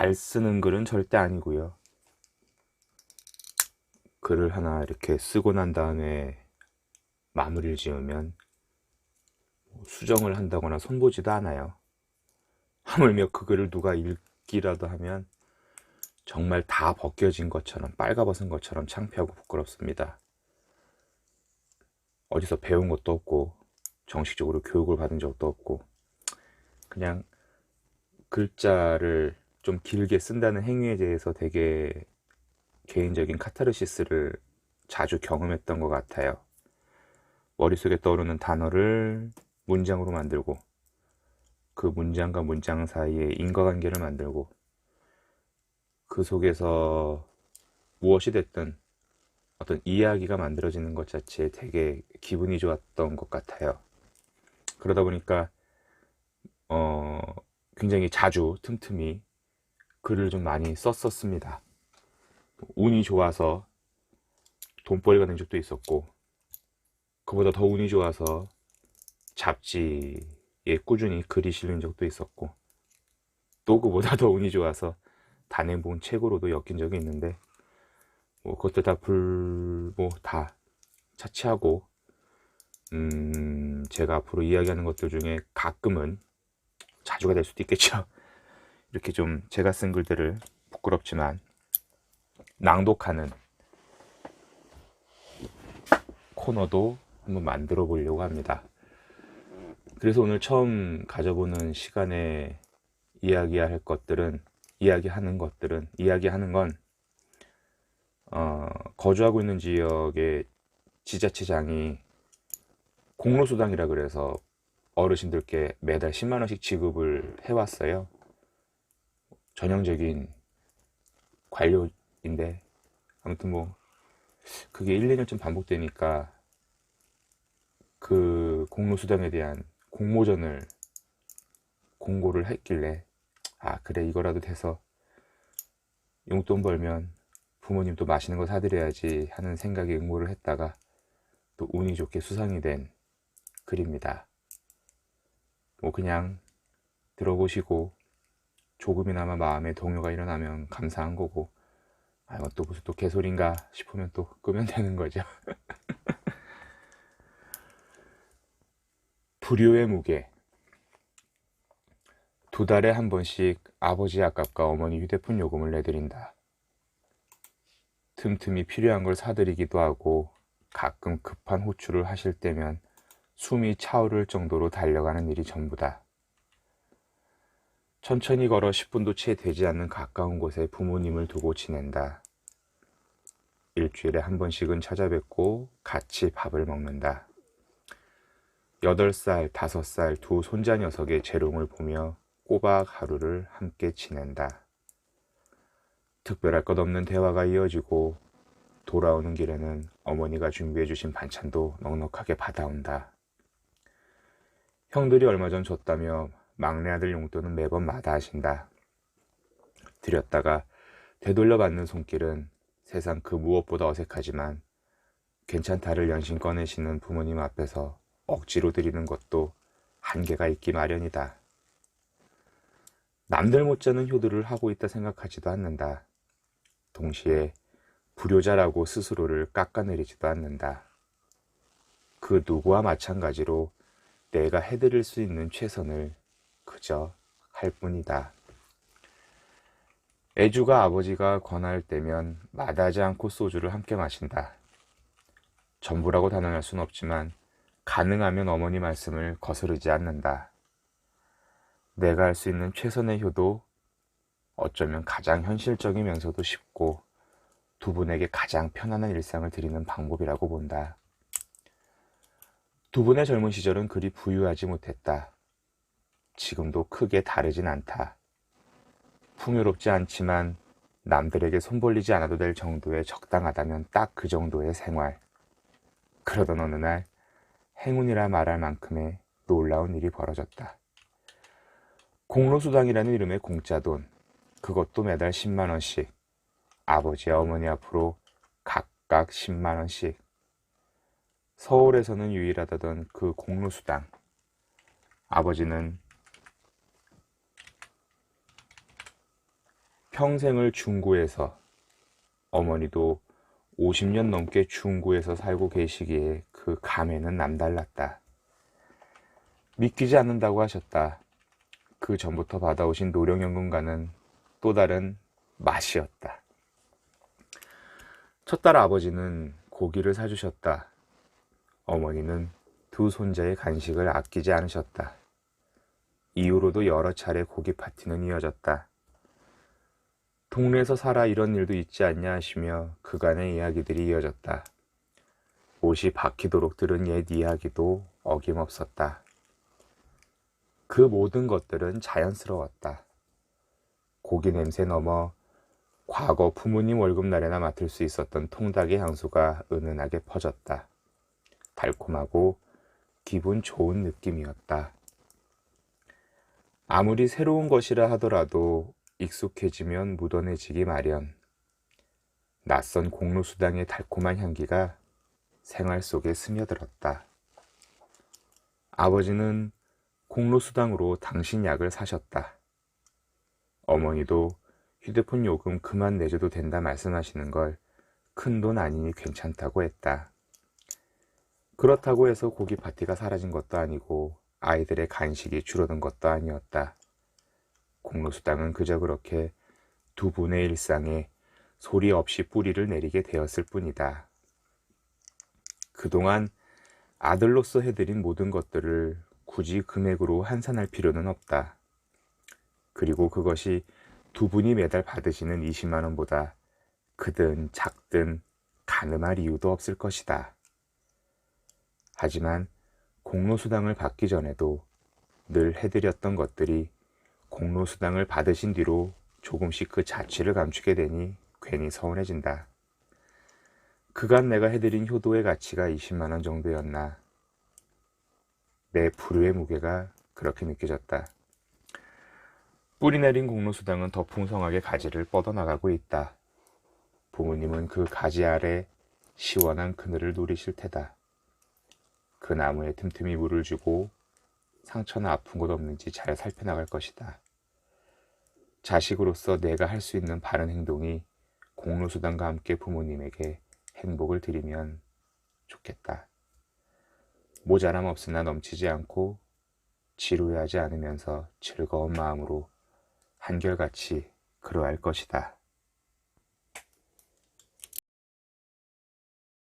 잘 쓰는 글은 절대 아니고요. 글을 하나 이렇게 쓰고 난 다음에 마무리를 지으면 수정을 한다거나 손보지도 않아요. 하물며 그 글을 누가 읽기라도 하면 정말 다 벗겨진 것처럼, 빨가벗은 것처럼 창피하고 부끄럽습니다. 어디서 배운 것도 없고 정식적으로 교육을 받은 적도 없고 그냥 글자를 좀 길게 쓴다는 행위에 대해서 되게 개인적인 카타르시스를 자주 경험했던 것 같아요. 머릿속에 떠오르는 단어를 문장으로 만들고 그 문장과 문장 사이에 인과관계를 만들고 그 속에서 무엇이 됐든 어떤 이야기가 만들어지는 것 자체에 되게 기분이 좋았던 것 같아요. 그러다 보니까 어, 굉장히 자주 틈틈이 글을 좀 많이 썼었습니다. 운이 좋아서 돈벌이가 된 적도 있었고 그보다 더 운이 좋아서 잡지에 꾸준히 글이 실린 적도 있었고 또 그보다 더 운이 좋아서 단행본 책으로도 엮인 적이 있는데 뭐 그것도 다 차치하고 제가 앞으로 이야기하는 것들 중에 가끔은 자주가 될 수도 있겠죠. 이렇게 좀 제가 쓴 글들을 부끄럽지만 낭독하는 코너도 한번 만들어 보려고 합니다. 그래서 오늘 처음 가져보는 시간에 이야기하는 건 거주하고 있는 지역의 지자체장이 공로수당이라 그래서 어르신들께 매달 10만 원씩 지급을 해왔어요. 전형적인 관료인데 아무튼 뭐 그게 1, 2년쯤 반복되니까 그 공로수당에 대한 공모전을 공고를 했길래 아 그래 이거라도 돼서 용돈 벌면 부모님도 맛있는 거 사드려야지 하는 생각에 응모를 했다가 또 운이 좋게 수상이 된 글입니다. 뭐 그냥 들어보시고 조금이나마 마음에 동요가 일어나면 감사한 거고 아 이건 또 무슨 또 개소리인가 싶으면 또 끄면 되는 거죠. 불효의 무게. 2달에 한 번씩 아버지 아깝과 어머니 휴대폰 요금을 내드린다. 틈틈이 필요한 걸 사드리기도 하고 가끔 급한 호출을 하실 때면 숨이 차오를 정도로 달려가는 일이 전부다. 천천히 걸어 10분도 채 되지 않는 가까운 곳에 부모님을 두고 지낸다. 일주일에 한 번씩은 찾아뵙고 같이 밥을 먹는다. 8살, 5살 두 손자 녀석의 재롱을 보며 꼬박 하루를 함께 지낸다. 특별할 것 없는 대화가 이어지고 돌아오는 길에는 어머니가 준비해 주신 반찬도 넉넉하게 받아온다. 형들이 얼마 전 줬다며 막내 아들 용돈은 매번 마다하신다. 드렸다가 되돌려 받는 손길은 세상 그 무엇보다 어색하지만 괜찮다를 연신 꺼내시는 부모님 앞에서 억지로 드리는 것도 한계가 있기 마련이다. 남들 못지않은 효도를 하고 있다 생각하지도 않는다. 동시에 불효자라고 스스로를 깎아내리지도 않는다. 그 누구와 마찬가지로 내가 해드릴 수 있는 최선을 그저 할 뿐이다. 애주가 아버지가 권할 때면 마다하지 않고 소주를 함께 마신다. 전부라고 단언할 순 없지만 가능하면 어머니 말씀을 거스르지 않는다. 내가 할 수 있는 최선의 효도, 어쩌면 가장 현실적이면서도 쉽고 두 분에게 가장 편안한 일상을 드리는 방법이라고 본다. 두 분의 젊은 시절은 그리 부유하지 못했다. 지금도 크게 다르진 않다. 풍요롭지 않지만 남들에게 손 벌리지 않아도 될 정도의 적당하다면 딱 그 정도의 생활. 그러던 어느 날 행운이라 말할 만큼의 놀라운 일이 벌어졌다. 공로수당이라는 이름의 공짜돈, 그것도 매달 10만 원씩, 아버지와 어머니 앞으로 각각 10만 원씩. 서울에서는 유일하다던 그 공로수당. 아버지는 평생을 중구에서, 어머니도 50년 넘게 중구에서 살고 계시기에 그 감회는 남달랐다. 믿기지 않는다고 하셨다. 그 전부터 받아오신 노령연금과는 또 다른 맛이었다. 첫딸 아버지는 고기를 사주셨다. 어머니는 두 손자의 간식을 아끼지 않으셨다. 이후로도 여러 차례 고기 파티는 이어졌다. 동네에서 살아 이런 일도 있지 않냐 하시며 그간의 이야기들이 이어졌다. 옷이 박히도록 들은 옛 이야기도 어김없었다. 그 모든 것들은 자연스러웠다. 고기 냄새 넘어 과거 부모님 월급날에나 맡을 수 있었던 통닭의 향수가 은은하게 퍼졌다. 달콤하고 기분 좋은 느낌이었다. 아무리 새로운 것이라 하더라도 익숙해지면 묻어내지기 마련. 낯선 공로수당의 달콤한 향기가 생활 속에 스며들었다. 아버지는 공로수당으로 당신 약을 사셨다. 어머니도 휴대폰 요금 그만 내줘도 된다 말씀하시는 걸 큰 돈 아니니 괜찮다고 했다. 그렇다고 해서 고기 파티가 사라진 것도 아니고 아이들의 간식이 줄어든 것도 아니었다. 공로수당은 그저 그렇게 두 분의 일상에 소리 없이 뿌리를 내리게 되었을 뿐이다. 그동안 아들로서 해드린 모든 것들을 굳이 금액으로 환산할 필요는 없다. 그리고 그것이 두 분이 매달 받으시는 20만 원보다 크든 작든 가늠할 이유도 없을 것이다. 하지만 공로수당을 받기 전에도 늘 해드렸던 것들이 공로수당을 받으신 뒤로 조금씩 그 자취를 감추게 되니 괜히 서운해진다. 그간 내가 해드린 효도의 가치가 20만 원 정도였나. 내 불효의 무게가 그렇게 느껴졌다. 뿌리 내린 공로수당은 더 풍성하게 가지를 뻗어나가고 있다. 부모님은 그 가지 아래 시원한 그늘을 누리실 테다. 그 나무에 틈틈이 물을 주고 상처나 아픈 곳 없는지 잘 살펴나갈 것이다. 자식으로서 내가 할 수 있는 바른 행동이 공로수당과 함께 부모님에게 행복을 드리면 좋겠다. 모자람 없으나 넘치지 않고 지루해하지 않으면서 즐거운 마음으로 한결같이 그러할 것이다.